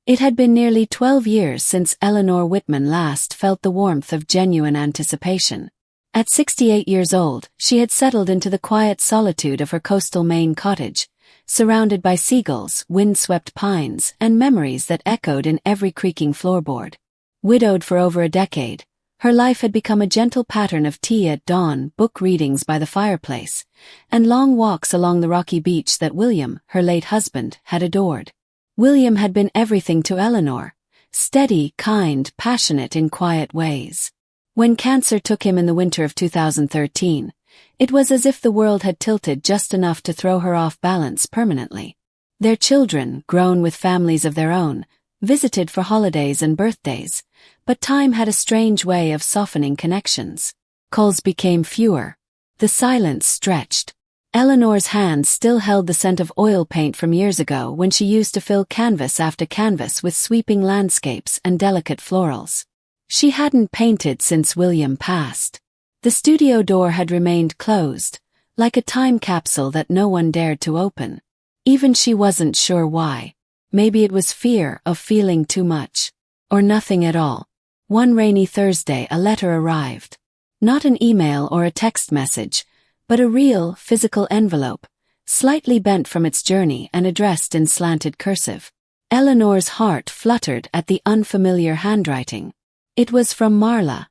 It had been nearly 12 years since Eleanor Whitman last felt the warmth of genuine anticipation. At 68 years old, she had settled into the quiet solitude of her coastal Maine cottage, surrounded by seagulls, wind-swept pines, and memories that echoed in every creaking floorboard. Widowed for over a decade, her life had become a gentle pattern of tea at dawn, book readings by the fireplace, and long walks along the rocky beach that William, her late husband, had adored. William had been everything to Eleanor: steady, kind, passionate in quiet ways. When cancer took him in the winter of 2013, it was as if the world had tilted just enough to throw her off balance permanently. Their children, grown with families of their own, visited for holidays and birthdays, but time had a strange way of softening connections. Calls became fewer. The silence stretched. Eleanor's hands still held the scent of oil paint from years ago when she used to fill canvas after canvas with sweeping landscapes and delicate florals. She hadn't painted since William passed. The studio door had remained closed, like a time capsule that no one dared to open. Even she wasn't sure why. Maybe it was fear of feeling too much. Or nothing at all. One rainy Thursday a letter arrived. Not an email or a text message, but a real, physical envelope, slightly bent from its journey and addressed in slanted cursive. Eleanor's heart fluttered at the unfamiliar handwriting. It was from Marla,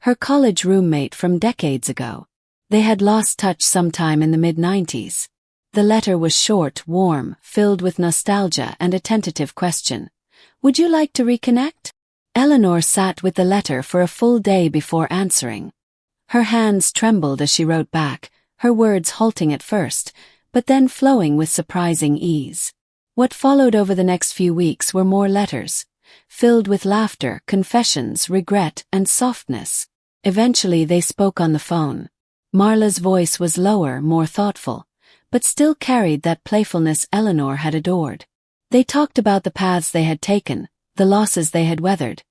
her college roommate from decades ago. They had lost touch sometime in the mid-90s. The letter was short, warm, filled with nostalgia and a tentative question. "Would you like to reconnect?" Eleanor sat with the letter for a full day before answering. Her hands trembled as she wrote back, her words halting at first, but then flowing with surprising ease. What followed over the next few weeks were more letters, filled with laughter, confessions, regret, and softness. Eventually they spoke on the phone. Marla's voice was lower, more thoughtful, but still carried that playfulness Eleanor had adored. They talked about the paths they had taken, the losses they had weathered,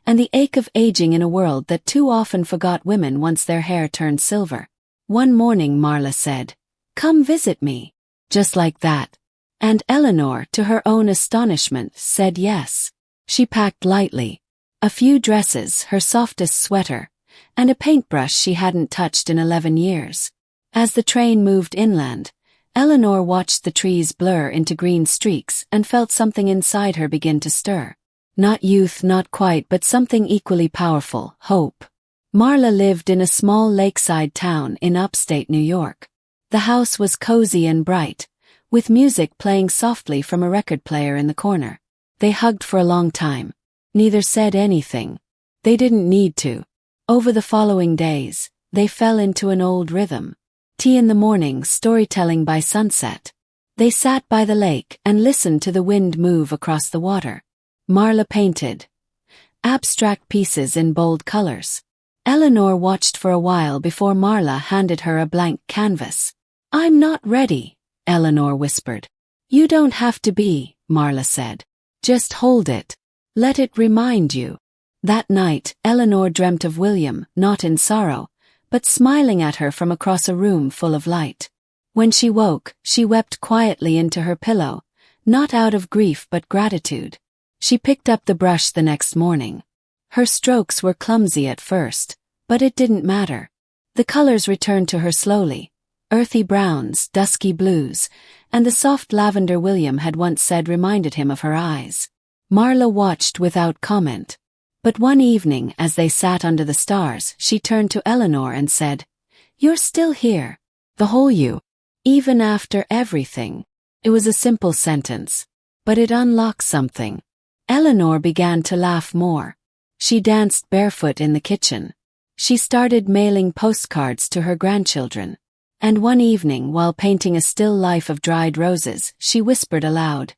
and the ache of aging in a world that too often forgot women once their hair turned silver. One morning Marla said, "Come visit me." Just like that. And Eleanor, to her own astonishment, said yes. She packed lightly. A few dresses, her softest sweater, and a paintbrush she hadn't touched in 11 years. As the train moved inland, Eleanor watched the trees blur into green streaks and felt something inside her begin to stir. Not youth, not quite, but something equally powerful: hope. Marla lived in a small lakeside town in upstate New York. The house was cozy and bright, with music playing softly from a record player in the corner. They hugged for a long time. Neither said anything. They didn't need to. Over the following days, they fell into an old rhythm. Tea in the morning, storytelling by sunset. They sat by the lake and listened to the wind move across the water. Marla painted abstract pieces in bold colors. Eleanor watched for a while before Marla handed her a blank canvas. "I'm not ready," Eleanor whispered. "You don't have to be," Marla said. "Just hold it. Let it remind you." That night, Eleanor dreamt of William, not in sorrow, but smiling at her from across a room full of light. When she woke, she wept quietly into her pillow, not out of grief but gratitude. She picked up the brush the next morning. Her strokes were clumsy at first, but it didn't matter. The colors returned to her slowly: earthy browns, dusky blues, and the soft lavender William had once said reminded him of her eyes. Marla watched without comment. But one evening, as they sat under the stars, she turned to Eleanor and said, "You're still here. The whole you. Even after everything." It was a simple sentence, but it unlocked something. Eleanor began to laugh more. She danced barefoot in the kitchen. She started mailing postcards to her grandchildren. And one evening, while painting a still life of dried roses, she whispered aloud,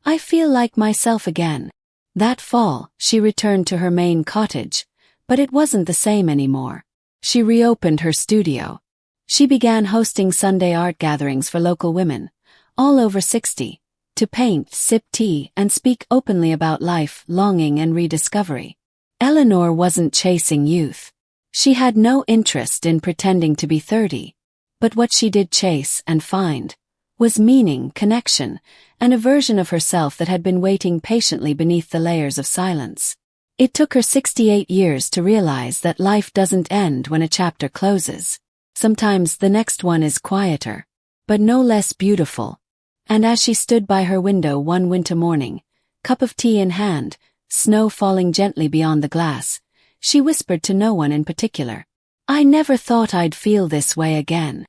"I feel like myself again." That fall, she returned to her Maine cottage, but it wasn't the same anymore. She reopened her studio. She began hosting Sunday art gatherings for local women, all over 60, to paint, sip tea, and speak openly about life, longing, and rediscovery. Eleanor wasn't chasing youth. She had no interest in pretending to be 30. But what she did chase and find was meaning, connection, and a version of herself that had been waiting patiently beneath the layers of silence. It took her 68 years to realize that life doesn't end when a chapter closes. Sometimes the next one is quieter, but no less beautiful. And as she stood by her window one winter morning, cup of tea in hand, snow falling gently beyond the glass, she whispered to no one in particular, "I never thought I'd feel this way again."